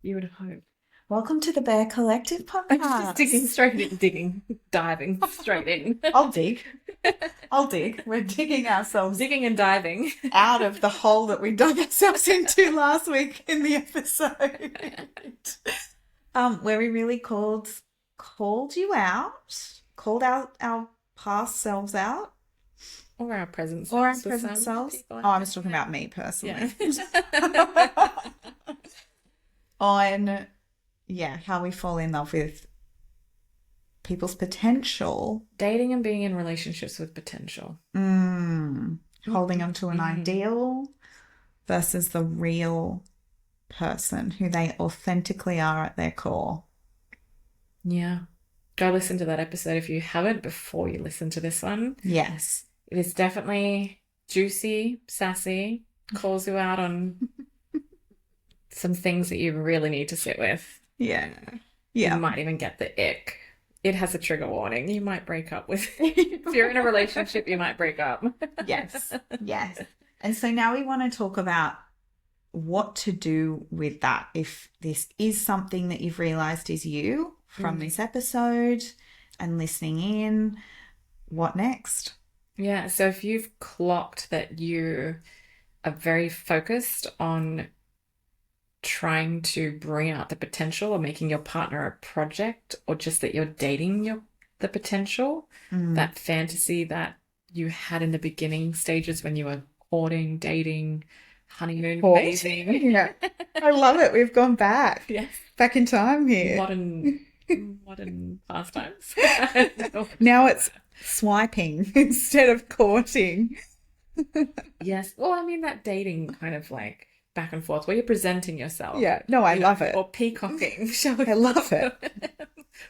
You would hope. Welcome to the Bear Collective I'm just digging podcast. straight in, diving straight in. I'll dig. I'll dig. We're digging ourselves Digging and diving. out of the hole that we dug ourselves into last week in the episode. Where we really called you out, called out our past selves out, Or our present or our selves for present some selves. people. Oh, I was talking about me personally. Yeah. On, how we fall in love with people's potential. Dating and being in relationships with potential. Holding on to an ideal versus the real person who they authentically are at their core. Yeah. Go listen to that episode if you haven't before you listen to this one. Yes. It is definitely juicy, sassy, calls you out on some things that you really need to sit with. Yeah. You might even get the ick. It has a trigger warning. You might break up with, if you're in a relationship, you might break up. Yes. And so now we want to talk about what to do with that. If this is something that you've realized is you from this episode and listening in, what next? Yeah. So if you've clocked that you are very focused on trying to bring out the potential or making your partner a project, or just that you're dating the potential, that fantasy that you had in the beginning stages when you were courting, dating, honeymoon phasing. Yeah. I love it. We've gone back. Yes. Back in time here. Modern pastimes. Now it's swiping instead of courting. Yes. Well, I mean that dating kind of like back and forth where you're presenting yourself. Yeah. No, I love it. Or peacocking. I love it.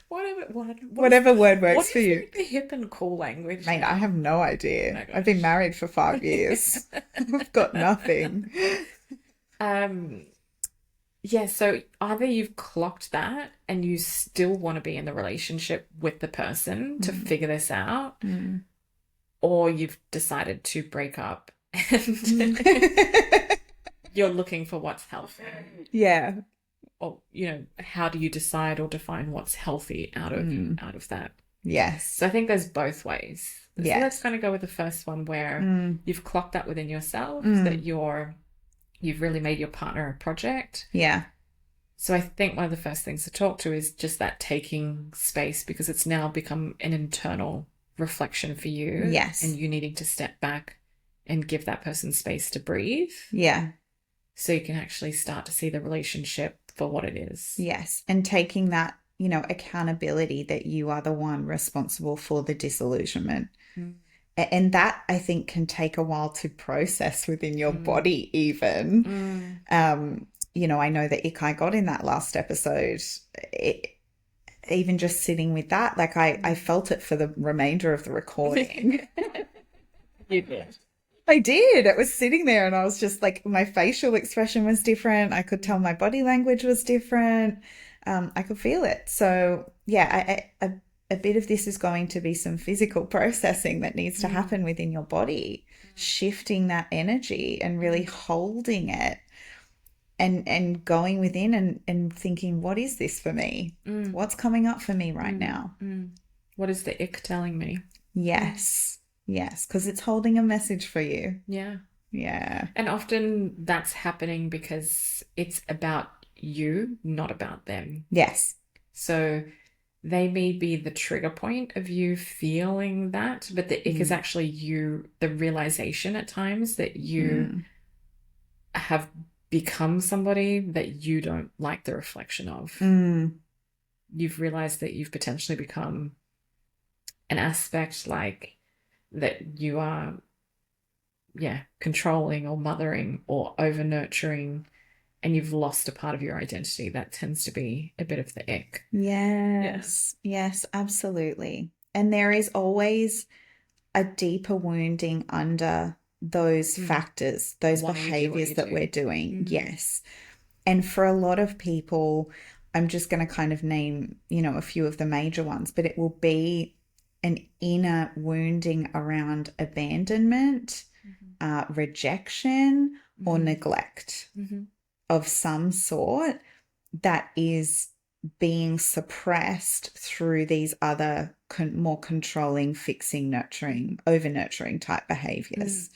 Whatever word works what for is you. like the hip and cool language? Mate, I have no idea. Oh, I've been married for 5 years. I've got nothing. Yeah, so either you've clocked that and you still want to be in the relationship with the person to figure this out, or you've decided to break up and you're looking for what's healthy. Yeah. Or, how do you decide or define what's healthy out of that? Yes. So I think there's both ways. So Yes. let's kind of go with the first one where you've clocked that within yourself, that you've really made your partner a project. Yeah. So I think one of the first things to talk to is just that taking space, because it's now become an internal reflection for you. Yes. And you needing to step back and give that person space to breathe. Yeah. So you can actually start to see the relationship for what it is. Yes. And taking that, accountability that you are the one responsible for the disillusionment. And that, I think, can take a while to process within your body even. I know the ick I got in that last episode, even just sitting with that, like I felt it for the remainder of the recording. You did. I did. It was sitting there and I was just like, my facial expression was different. I could tell my body language was different. I could feel it. So yeah, a bit of this is going to be some physical processing that needs to happen within your body, shifting that energy and really holding it and going within and thinking, what is this for me? What's coming up for me right now? What is the ick telling me? Yes. Yes, because it's holding a message for you. Yeah. Yeah. And often that's happening because it's about you, not about them. Yes. So they may be the trigger point of you feeling that, but the ick is actually you, the realization at times that you have become somebody that you don't like the reflection of. You've realized that you've potentially become an aspect like that you are, controlling or mothering or over nurturing, and you've lost a part of your identity. That tends to be a bit of the ick. Yes. Yes, absolutely. And there is always a deeper wounding under those factors, those behaviors that we're doing. Yes. And for a lot of people, I'm just going to kind of name, a few of the major ones, but it will be an inner wounding around abandonment, rejection, or neglect of some sort. that is being suppressed through these other more controlling, fixing, nurturing, over nurturing type behaviors.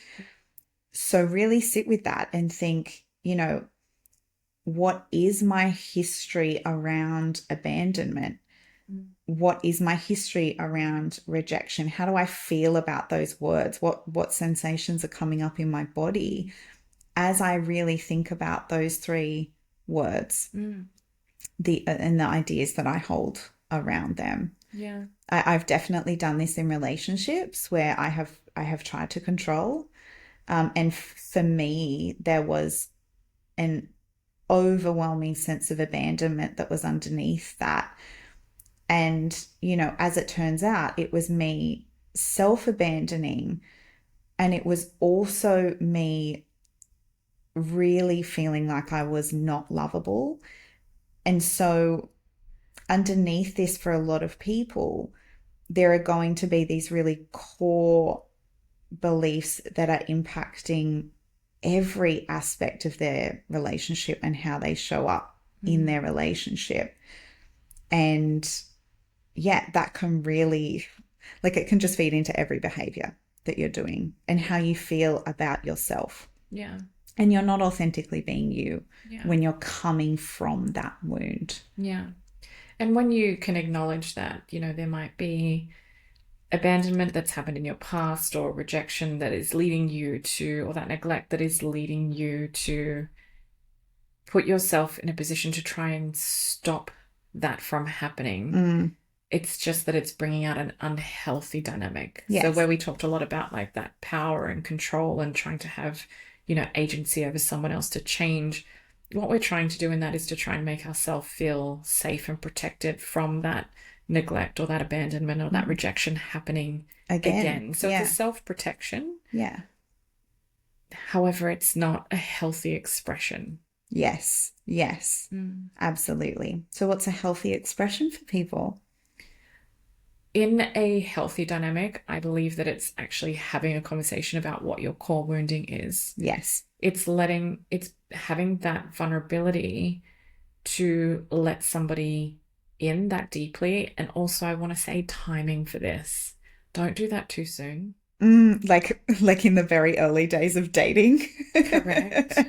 So really sit with that and think, what is my history around abandonment? What is my history around rejection? How do I feel about those words? What sensations are coming up in my body as I really think about those three words, and the ideas that I hold around them. Yeah. I've definitely done this in relationships where I have tried to control. And for me, there was an overwhelming sense of abandonment that was underneath that. And, as it turns out, it was me self-abandoning, and it was also me really feeling like I was not lovable. And so underneath this, for a lot of people, there are going to be these really core beliefs that are impacting every aspect of their relationship and how they show up in their relationship. And yeah, that can really, it can just feed into every behavior that you're doing and how you feel about yourself. Yeah. And you're not authentically being you when you're coming from that wound. Yeah. And when you can acknowledge that, there might be abandonment that's happened in your past, or rejection that is leading you to, or that neglect that is leading you to put yourself in a position to try and stop that from happening. It's just that it's bringing out an unhealthy dynamic. Yes. So where we talked a lot about that power and control and trying to have, agency over someone else to change, what we're trying to do in that is to try and make ourselves feel safe and protected from that neglect or that abandonment or that rejection happening again. So it's a self-protection. Yeah. However, it's not a healthy expression. Yes. Absolutely. So what's a healthy expression for people? In a healthy dynamic, I believe that it's actually having a conversation about what your core wounding is. Yes. It's having that vulnerability to let somebody in that deeply. And also, I want to say timing for this. Don't do that too soon. Like in the very early days of dating. Correct.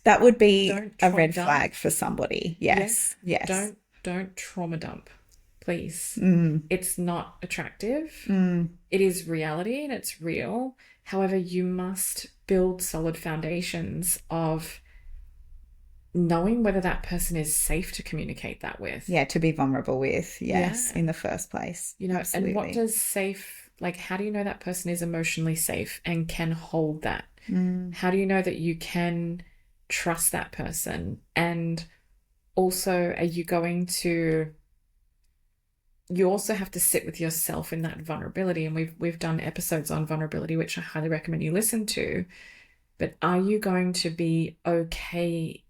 That would be a red flag for somebody. Yes. Yeah. Yes. Don't trauma dump, please. It's not attractive. It is reality and it's real. However, you must build solid foundations of knowing whether that person is safe to communicate that with. Yeah, to be vulnerable with. Yes, in the first place. Absolutely. And what does safe, how do you know that person is emotionally safe and can hold that? How do you know that you can trust that person? And also, are you going to... You also have to sit with yourself in that vulnerability. And we've done episodes on vulnerability, which I highly recommend you listen to. But are you going to be okay?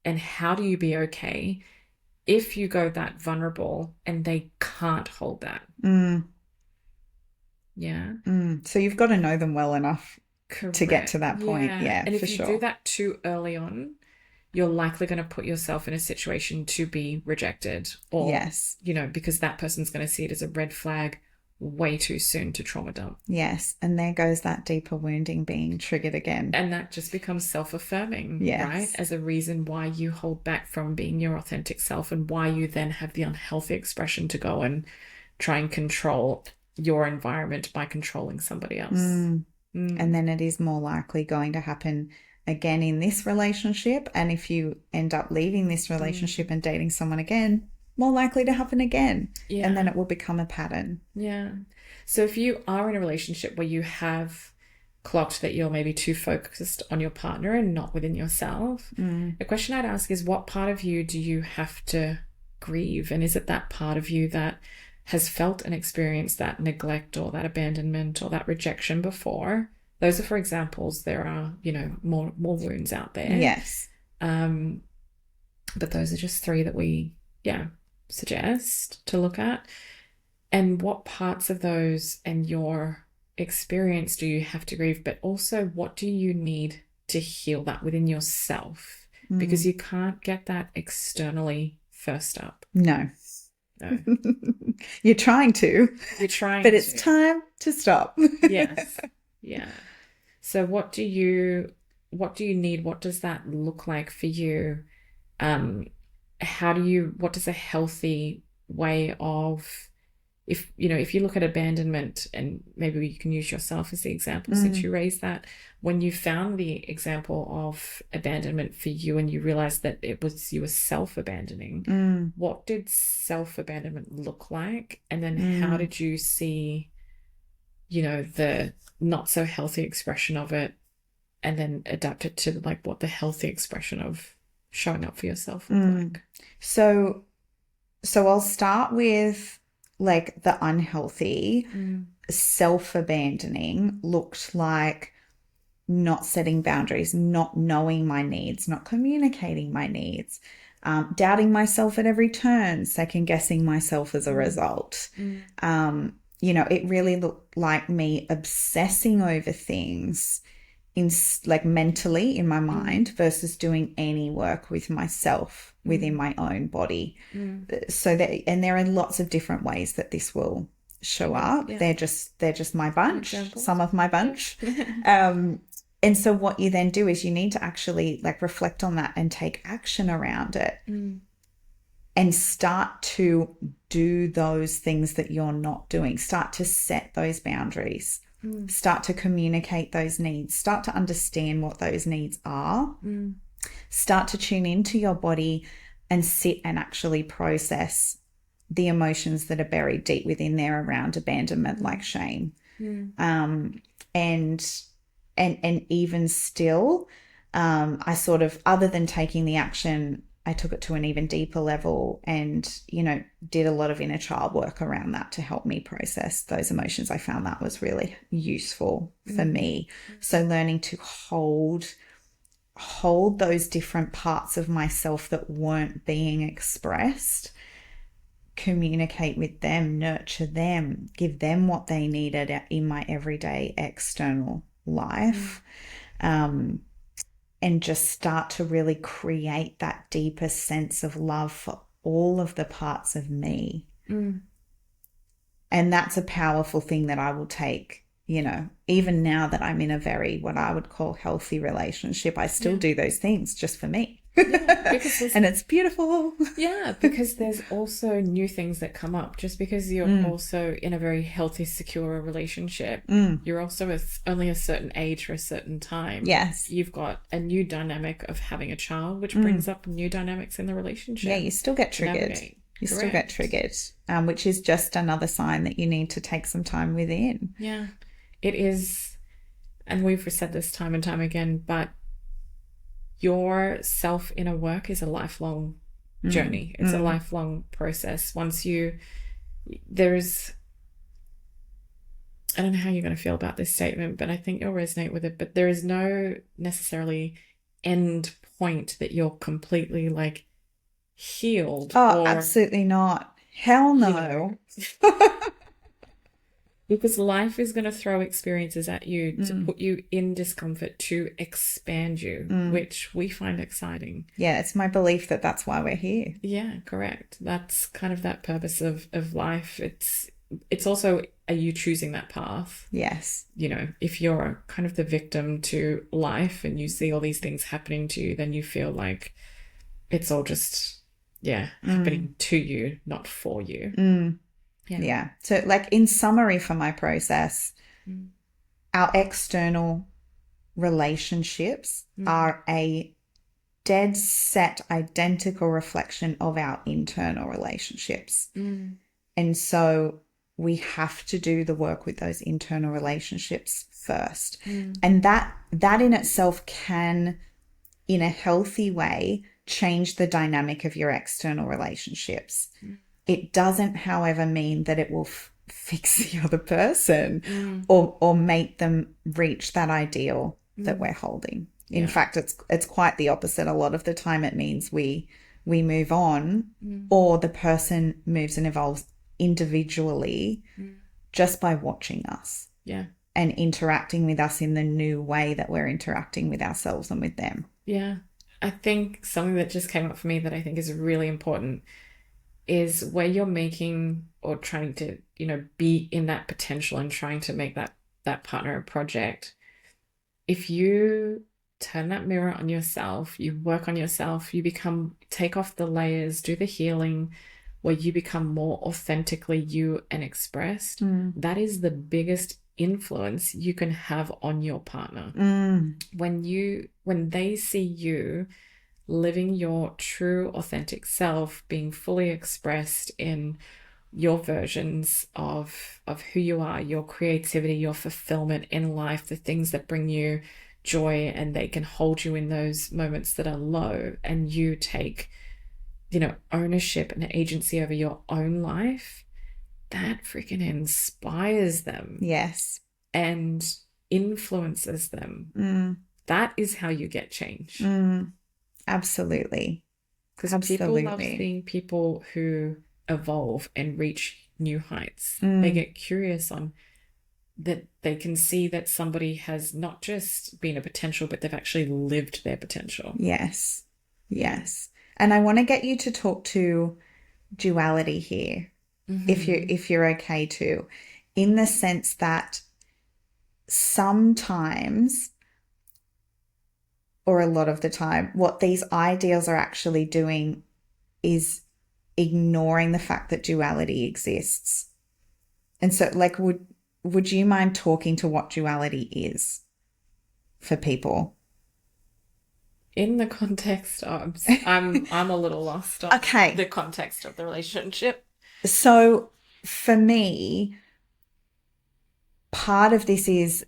And how do you be okay if you go that vulnerable and they can't hold that? Yeah. So you've got to know them well enough Correct. To get to that point. Yeah, and if for you sure. do that too early on, you're likely going to put yourself in a situation to be rejected, or because that person's going to see it as a red flag way too soon to trauma dump. Yes, and there goes that deeper wounding being triggered again. And that just becomes self-affirming, right? As a reason why you hold back from being your authentic self, and why you then have the unhealthy expression to go and try and control your environment by controlling somebody else. And then it is more likely going to happen again in this relationship. And if you end up leaving this relationship and dating someone again, more likely to happen again. And then it will become a pattern. Yeah. So if you are in a relationship where you have clocked that you're maybe too focused on your partner and not within yourself, the question I'd ask is, what part of you do you have to grieve? And is it that part of you that has felt and experienced that neglect or that abandonment or that rejection before? Those are, for examples. There are, more wounds out there. Yes. But those are just three that we, suggest to look at. And what parts of those and your experience do you have to grieve? But also, what do you need to heal that within yourself? Because you can't get that externally first up. No. No. You're trying to, You're trying but it's to. time to stop. Yes. Yeah. So what do you need? What does that look like for you? Um, what does a healthy way of, if if you look at abandonment, and maybe you can use yourself as the example since you raised that, when you found the example of abandonment for you and you realized that it was you were self-abandoning, what did self-abandonment look like? And then how did you see, the not so healthy expression of it, and then adapt it to like what the healthy expression of showing up for yourself look like? So I'll start with like the unhealthy. Self-abandoning looked like not setting boundaries, not knowing my needs, not communicating my needs, doubting myself at every turn, second guessing myself as a result. It really looked like me obsessing over things in like mentally in my mind versus doing any work with myself within my own body. So and there are lots of different ways that this will show up. They're just my bunch, some of my bunch. And so what you then do is you need to actually like reflect on that and take action around it and start to do those things that you're not doing. Start to set those boundaries. Start to communicate those needs. Start to understand what those needs are. Start to tune into your body and sit and actually process the emotions that are buried deep within there around abandonment, like shame. And even still, I sort of, other than taking the action, I took it to an even deeper level and, did a lot of inner child work around that to help me process those emotions. I found that was really useful for me. So learning to hold those different parts of myself that weren't being expressed, communicate with them, nurture them, give them what they needed in my everyday external life, and just start to really create that deeper sense of love for all of the parts of me. And that's a powerful thing that I will take, even now that I'm in a very, what I would call healthy relationship, I still do those things just for me. And it's beautiful. Yeah, because there's also new things that come up. Just because you're also in a very healthy, secure relationship, you're also only a certain age for a certain time. Yes. You've got a new dynamic of having a child, which brings up new dynamics in the relationship. Yeah, you still get triggered. Still get triggered, which is just another sign that you need to take some time within. Yeah, it is. And we've said this time and time again, but your self inner work is a lifelong journey. It's a lifelong process. I don't know how you're going to feel about this statement, but I think you'll resonate with it. But there is no necessarily end point that you're completely like healed. Oh, absolutely not. Hell no. Because life is going to throw experiences at you to put you in discomfort, to expand you, which we find exciting. Yeah, it's my belief that that's why we're here. Yeah, correct. That's kind of that purpose of life. It's also, are you choosing that path? Yes. If you're kind of the victim to life and you see all these things happening to you, then you feel like it's all just, happening to you, not for you. Yeah. So like in summary for my process, our external relationships are a dead set identical reflection of our internal relationships. And so we have to do the work with those internal relationships first. And that in itself can, in a healthy way, change the dynamic of your external relationships. It doesn't, however, mean that it will fix the other person or make them reach that ideal that we're holding. In fact, it's quite the opposite. A lot of the time it means we move on or the person moves and evolves individually just by watching us and interacting with us in the new way that we're interacting with ourselves and with them. Yeah. I think something that just came up for me that I think is really important is where you're making or trying to, be in that potential and trying to make that partner a project. If you turn that mirror on yourself, you work on yourself, take off the layers, do the healing, where you become more authentically you and expressed, that is the biggest influence you can have on your partner. When they see you living your true authentic self, being fully expressed in your versions of who you are, your creativity, your fulfillment in life, the things that bring you joy, and they can hold you in those moments that are low, and you take, ownership and agency over your own life, that freaking inspires them. Yes. And influences them. That is how you get change. Absolutely. Because people love seeing people who evolve and reach new heights. They get curious on that. They can see that somebody has not just been a potential, but they've actually lived their potential. Yes. Yes. And I want to get you to talk to duality here, if you're okay to, in the sense that sometimes, or a lot of the time, what these ideals are actually doing is ignoring the fact that duality exists. And so, like, would you mind talking to what duality is for people? In the context of, I'm a little lost on the context of the relationship. So for me, part of this is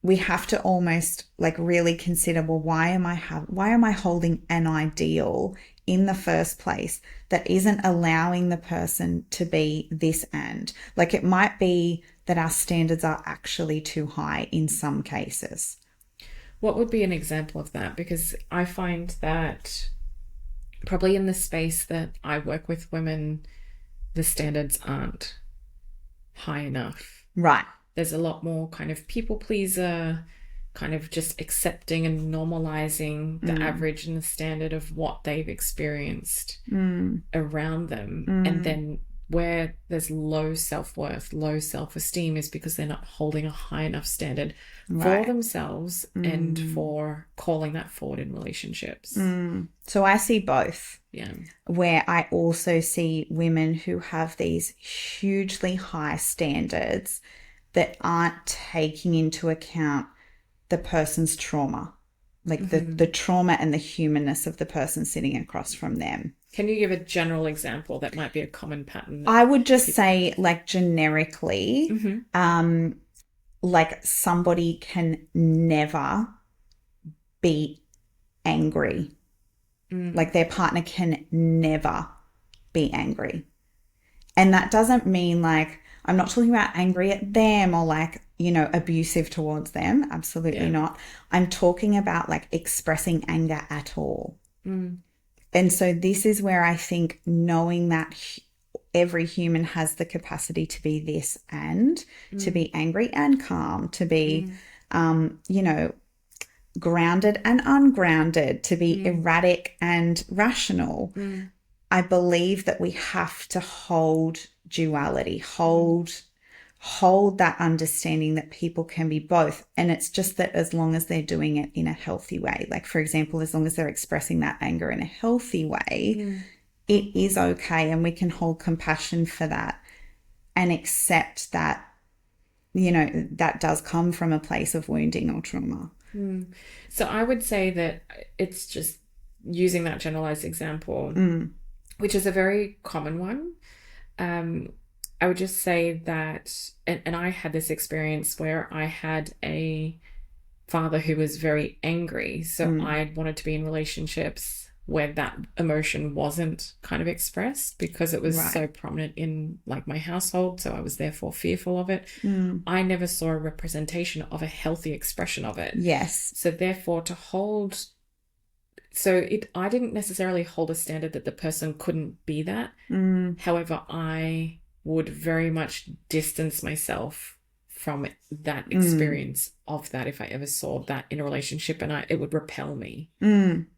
we have to almost like really consider, well, why am I holding an ideal in the first place that isn't allowing the person to be this? And like, it might be that our standards are actually too high in some cases. What would be an example of that? Because I find that probably in the space that I work with women, the standards aren't high enough. Right. There's a lot more kind of people pleaser, kind of just accepting and normalizing the average and the standard of what they've experienced around them. And then where there's low self-worth, low self-esteem is because they're not holding a high enough standard for themselves and for calling that forward in relationships. So I see both. Yeah. Where I also see women who have these hugely high standards that aren't taking into account the person's trauma, like the trauma and the humanness of the person sitting across from them. Can you give a general example that might be a common pattern? I would just say, like, generically, like, somebody can never be angry. Like, their partner can never be angry. And that doesn't mean, like, I'm not talking about angry at them or, like, abusive towards them. Absolutely not. I'm talking about, like, expressing anger at all. And so this is where I think knowing that every human has the capacity to be this and to be angry and calm, to be, grounded and ungrounded, to be erratic and rational. I believe that we have to hold duality, hold that understanding that people can be both. And it's just that as long as they're doing it in a healthy way, like, for example, as long as they're expressing that anger in a healthy way, it is okay. And we can hold compassion for that and accept that, that does come from a place of wounding or trauma. So I would say that it's just using that generalized example, which is a very common one. I would just say that, and I had this experience where I had a father who was very angry. So I wanted to be in relationships where that emotion wasn't kind of expressed because it was so prominent in, like, my household. So I was therefore fearful of it. I never saw a representation of a healthy expression of it. Yes. So therefore I didn't necessarily hold a standard that the person couldn't be that. However, I would very much distance myself from that experience of that if I ever saw that in a relationship, and it would repel me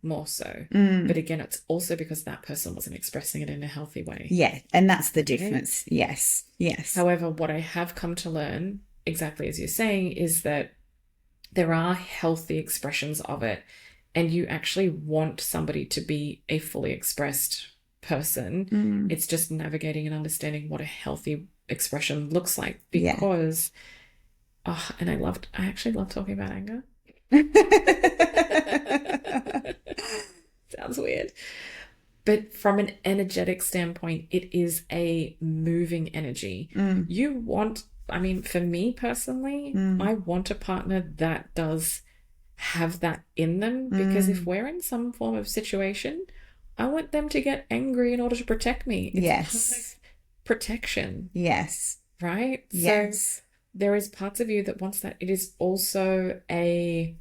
more so. But again, it's also because that person wasn't expressing it in a healthy way. Yeah, and that's the difference. Yes, yes. However, what I have come to learn, exactly as you're saying, is that there are healthy expressions of it, and you actually want somebody to be a fully expressed person. It's just navigating and understanding what a healthy expression looks like, because and I actually love talking about anger. Sounds weird. But from an energetic standpoint, it is a moving energy. You want, I mean, for me personally, I want a partner that does have that in them, because if we're in some form of situation, I want them to get angry in order to protect me. It's part of protection. Yes. Right? Yes. So there is parts of you that wants that. It is also an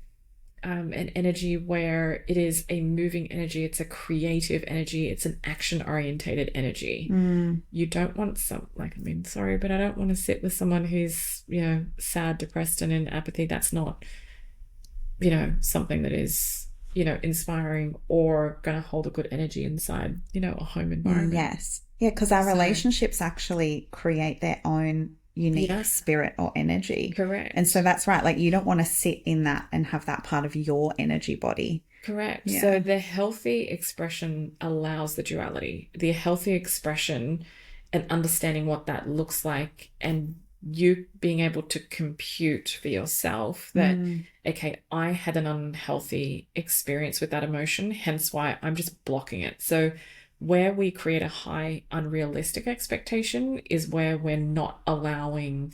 energy where it is a moving energy. It's a creative energy. It's an action-orientated energy. You don't want sorry, but I don't want to sit with someone who's, sad, depressed, and in apathy. That's not, something that is, inspiring or going to hold a good energy inside, a home environment. Yes. Yeah, because our relationships actually create their own unique spirit or energy. Correct. And so that's right. Like, you don't want to sit in that and have that part of your energy body. Correct. Yeah. So the healthy expression allows the duality. The healthy expression and understanding what that looks like, and you being able to compute for yourself that, okay, I had an unhealthy experience with that emotion, hence why I'm just blocking it. So where we create a high unrealistic expectation is where we're not allowing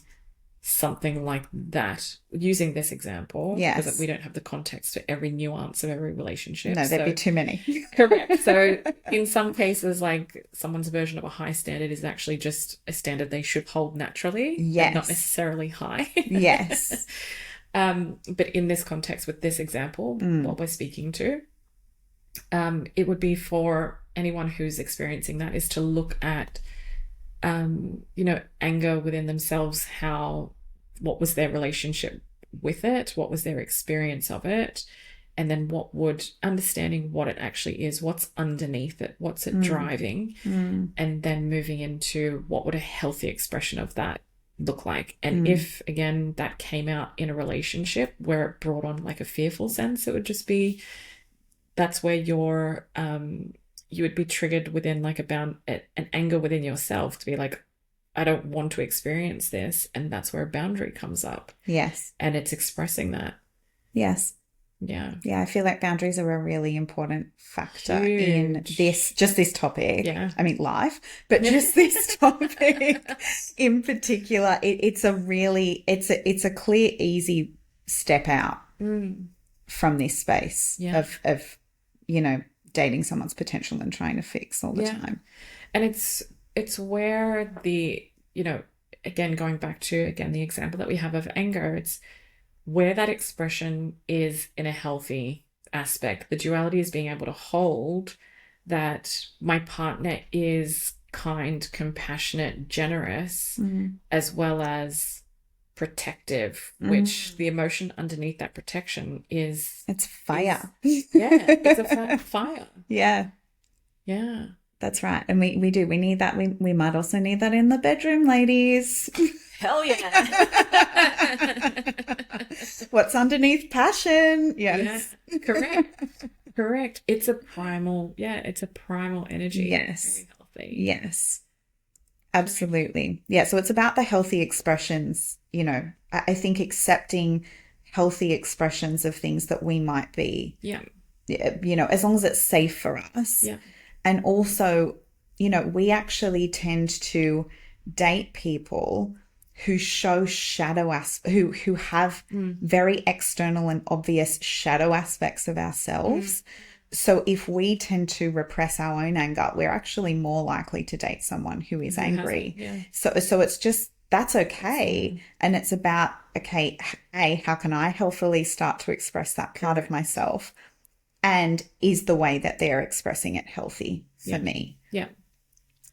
something like that. Using this example, because we don't have the context for every nuance of every relationship. No, there'd be too many. Correct. So in some cases, like, someone's version of a high standard is actually just a standard they should hold naturally, but not necessarily high. Yes. But in this context, with this example, what we're speaking to, it would be for anyone who's experiencing that is to look at, anger within themselves. What was their relationship with it? What was their experience of it? And then understanding what it actually is, what's underneath it, what's it driving, and then moving into what would a healthy expression of that look like. And if, again, that came out in a relationship where it brought on like a fearful sense, it would just be, that's where your you would be triggered within like an anger within yourself to be like, I don't want to experience this. And that's where a boundary comes up. Yes. And it's expressing that. Yes. Yeah. Yeah, I feel like boundaries are a really important factor in this topic. Yeah. I mean, life, but just this topic in particular, it's a clear, easy step out from this space of dating someone's potential and trying to fix all the time. And it's where again, going back to, the example that we have of anger, it's where that expression is in a healthy aspect. The duality is being able to hold that my partner is kind, compassionate, generous, as well as protective, which the emotion underneath that protection is... It's fire. It's a fire. Yeah. Yeah. That's right. And we do. We need that. We might also need that in the bedroom, ladies. Hell yeah. What's underneath passion? Yes. Yeah. Correct. It's a primal energy. Yes. Very healthy. Yes. Absolutely. Yeah. So it's about the healthy expressions. I think accepting healthy expressions of things that we might be. Yeah. As long as it's safe for us. Yeah. And also, we actually tend to date people who show who have very external and obvious shadow aspects of ourselves. So if we tend to repress our own anger, we're actually more likely to date someone who is angry. Yeah. So it's just, that's okay. And it's about, okay, how can I healthily start to express that part of myself? And is the way that they're expressing it healthy for me? Yeah.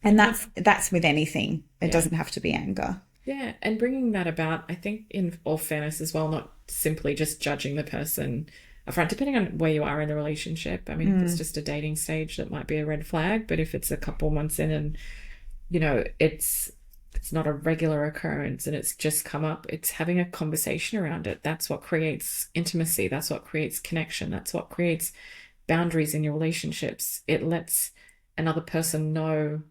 And that's with anything. It doesn't have to be anger. Yeah, and bringing that about, I think, in all fairness as well, not simply just judging the person upfront, depending on where you are in the relationship. I mean, if it's just a dating stage, that might be a red flag. But if it's a couple months in and, it's not a regular occurrence and it's just come up, it's having a conversation around it. That's what creates intimacy. That's what creates connection. That's what creates boundaries in your relationships. It lets another person know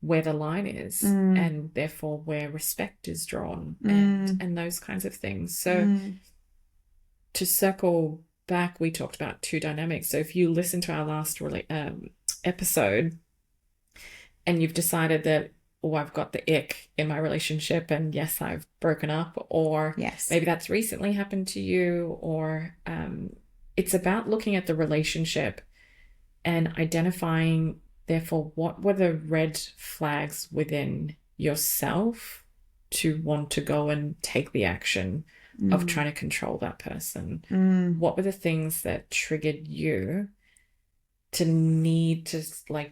where the line is and therefore where respect is drawn and those kinds of things. So to circle back, we talked about two dynamics. So if you listen to our last episode and you've decided that, oh, I've got the ick in my relationship and yes, I've broken up, or Yes. maybe that's recently happened to you, or it's about looking at the relationship and identifying, therefore, what were the red flags within yourself to want to go and take the action of trying to control that person? What were the things that triggered you to need to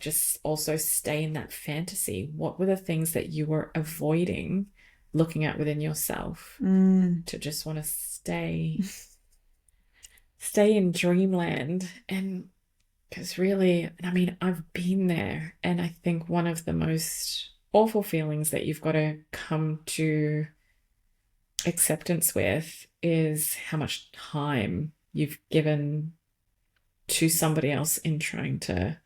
just also stay in that fantasy? What were the things that you were avoiding looking at within yourself to just want to stay in dreamland? And because really, I mean, I've been there, and I think one of the most awful feelings that you've got to come to acceptance with is how much time you've given to somebody else in trying to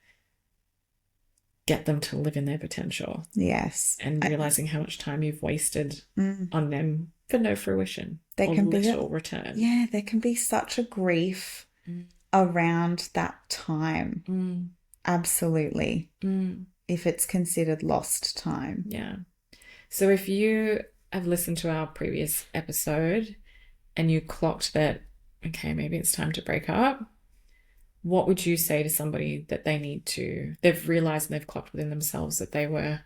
get them to live in their potential. Yes. And realizing how much time you've wasted on them for no fruition or little return. Yeah, there can be such a grief around that time. Absolutely. If it's considered lost time. Yeah. So if you have listened to our previous episode and you clocked that, okay, maybe it's time to break up, what would you say to somebody that they've realized and they've clocked within themselves that they were,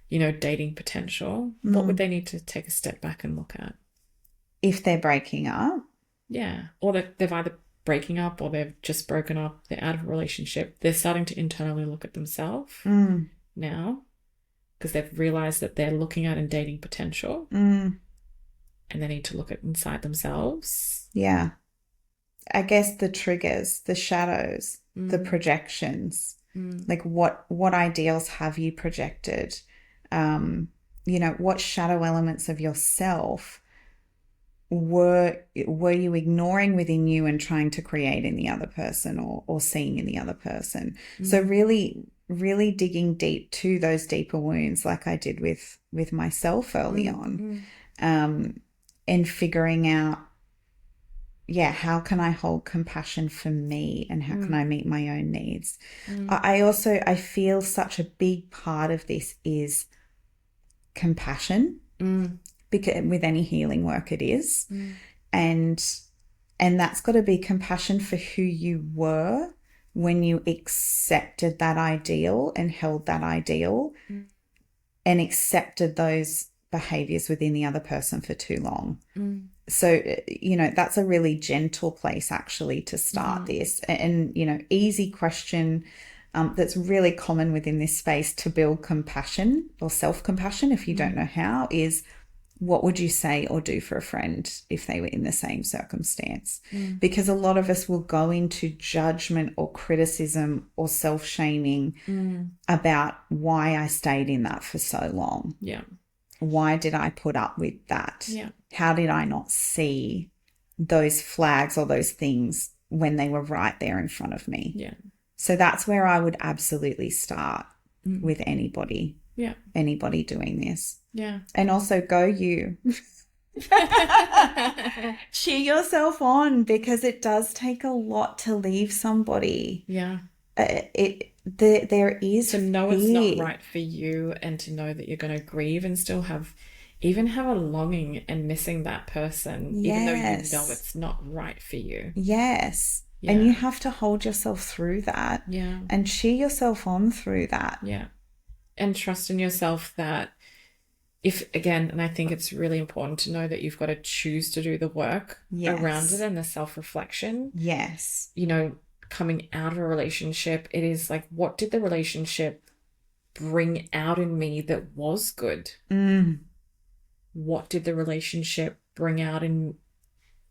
dating potential? What would they need to take a step back and look at? If they're breaking up? Yeah. Or that they've either breaking up or they've just broken up, they're out of a relationship. They're starting to internally look at themselves now because they've realized that they're looking at and dating potential and they need to look at inside themselves. Yeah. I guess the triggers, the shadows, the projections, like what ideals have you projected? What shadow elements of yourself were you ignoring within you and trying to create in the other person or seeing in the other person? So really, really digging deep to those deeper wounds, like I did with myself early on, and figuring out, how can I hold compassion for me and how can I meet my own needs? I feel such a big part of this is compassion, because with any healing work it is. And that's got to be compassion for who you were when you accepted that ideal and held that ideal and accepted those behaviors within the other person for too long. So, that's a really gentle place actually to start this. And, easy question that's really common within this space to build compassion or self-compassion, if you don't know how, is what would you say or do for a friend if they were in the same circumstance? Because a lot of us will go into judgment or criticism or self-shaming about why I stayed in that for so long. Yeah. Why did I put up with that? Yeah. How did I not see those flags or those things when they were right there in front of me? Yeah. So that's where I would absolutely start with anybody. Yeah. Anybody doing this. Yeah. And also go you. Cheer yourself on, because it does take a lot to leave somebody. Yeah. There is to know fear. It's not right for you, and to know that you're going to grieve and still have a longing and missing that person, even though you know it's not right for you. Yes. Yeah. And you have to hold yourself through that. Yeah. And cheer yourself on through that. Yeah. And trust in yourself that and I think it's really important to know that you've got to choose to do the work around it and the self-reflection. Yes. Coming out of a relationship, it is like, what did the relationship bring out in me that was good? what did the relationship bring out in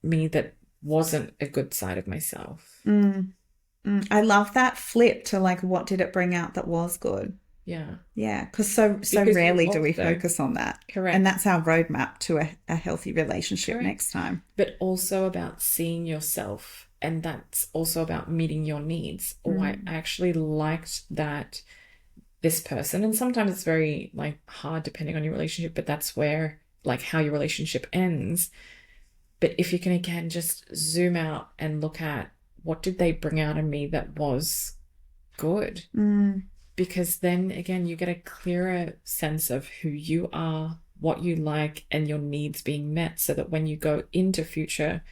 me that wasn't a good side of myself? I love that flip to like, what did it bring out that was good? Yeah. Yeah, because so Because you rarely do we also, focus on that. And correct, that's our roadmap to a healthy relationship correct, next time. but also about seeing yourself. And that's also about meeting your needs. Oh, I actually liked that this person. And sometimes it's very like hard depending on your relationship, but that's where like how your relationship ends. But if you can again just zoom out and look at what did they bring out in me that was good? Because then again, you get a clearer sense of who you are, what you like, and your needs being met, so that when you go into future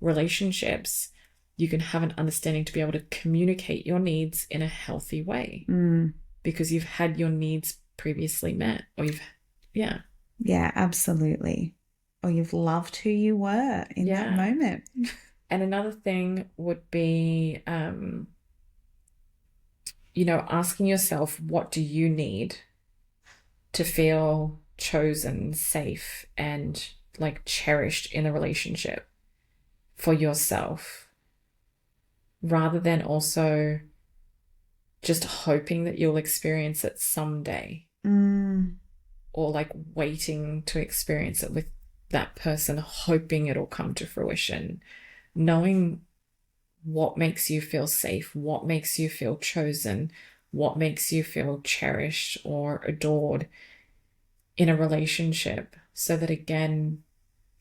relationships, you can have an understanding to be able to communicate your needs in a healthy way because you've had your needs previously met, or yeah. Yeah, absolutely. Or you've loved who you were in that moment. And another thing would be, asking yourself, what do you need to feel chosen, safe, and like cherished in a relationship for yourself, rather than also just hoping that you'll experience it someday, or like waiting to experience it with that person, hoping it'll come to fruition. Knowing what makes you feel safe, what makes you feel chosen, what makes you feel cherished or adored in a relationship, so that again,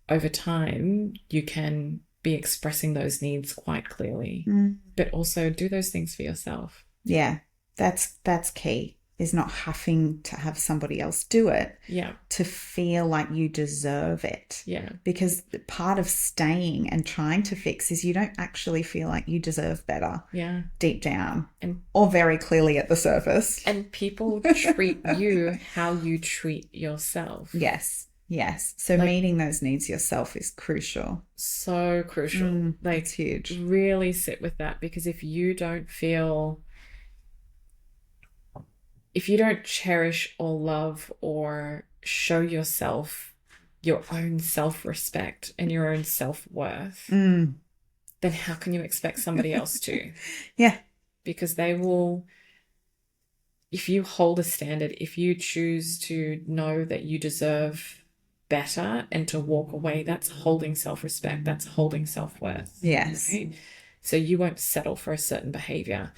over time, you can be expressing those needs quite clearly, but also do those things for yourself. Yeah, that's key, is not having to have somebody else do it. Yeah. To feel like you deserve it. Yeah. Because part of staying and trying to fix is you don't actually feel like you deserve better. Yeah. Deep down. Or very clearly at the surface. And people treat you how you treat yourself. Yes. Yes. So like, meeting those needs yourself is crucial. So crucial. Like, it's huge. Really sit with that, because if you don't cherish or love or show yourself your own self-respect and your own self-worth, then how can you expect somebody else to? Yeah. Because they will, if you hold a standard, if you choose to know that you deserve better and to walk away, that's holding self-respect, that's holding self-worth. Yes. Right? So you won't settle for a certain behavior.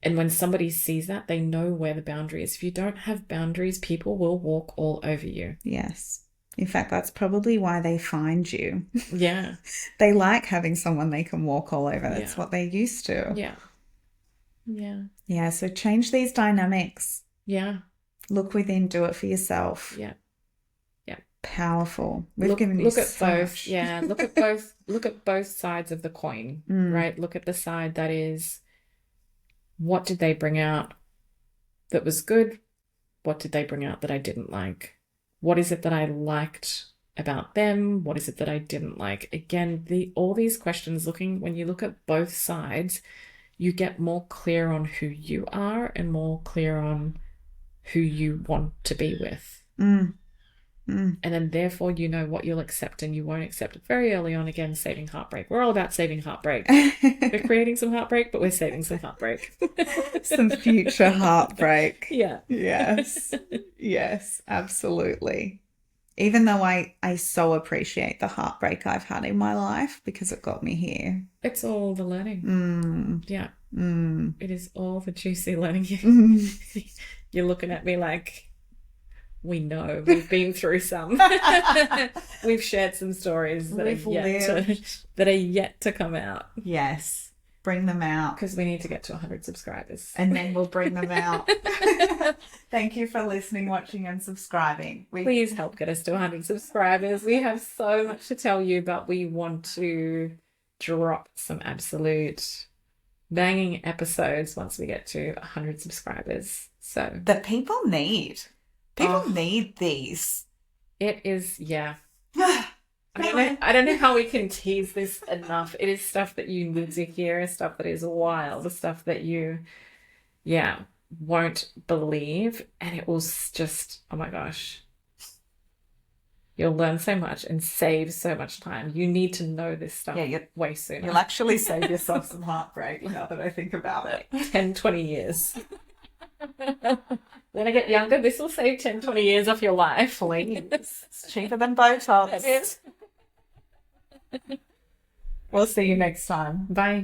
And when somebody sees that, they know where the boundary is. If you don't have boundaries, people will walk all over you. Yes. In fact, that's probably why they find you. Yeah. They like having someone they can walk all over. That's what they're used to. Yeah. Yeah. Yeah. So change these dynamics. Yeah. Look within, do it for yourself. Yeah. Yeah. Powerful. We've given you look at so both. much. Yeah. Look at both sides of the coin, right? Look at the side that is, what did they bring out that was good? What did they bring out that I didn't like? What is it that I liked about them? What is it that I didn't like? Again, all these questions, when you look at both sides, you get more clear on who you are and more clear on who you want to be with. And then therefore you know what you'll accept and you won't accept. Very early on, again, saving heartbreak. We're all about saving heartbreak. We're creating some heartbreak, but we're saving some heartbreak. Some future heartbreak. Yeah. Yes. Yes, absolutely. Even though I so appreciate the heartbreak I've had in my life, because it got me here. It's all the learning. Yeah. It is all the juicy learning. You're looking at me like, we know, we've been through some. We've shared some stories that are yet to come out. Yes. Bring them out. Because we need to get to 100 subscribers. And then we'll bring them out. Thank you for listening, watching, and subscribing. Please help get us to 100 subscribers. We have so much to tell you, but we want to drop some absolute banging episodes once we get to 100 subscribers. So that people need. People need these. It is, yeah. I don't know how we can tease this enough. It is stuff that you need to hear, stuff that is wild, stuff that you, won't believe. And it was just, oh my gosh. You'll learn so much and save so much time. You need to know this stuff way sooner. You'll actually save yourself some heartbreak now that I think about it. 10, 20 years. When I get younger, this will save 10, 20 years off your life. It's cheaper than Botox. It is. We'll see you next time. Bye.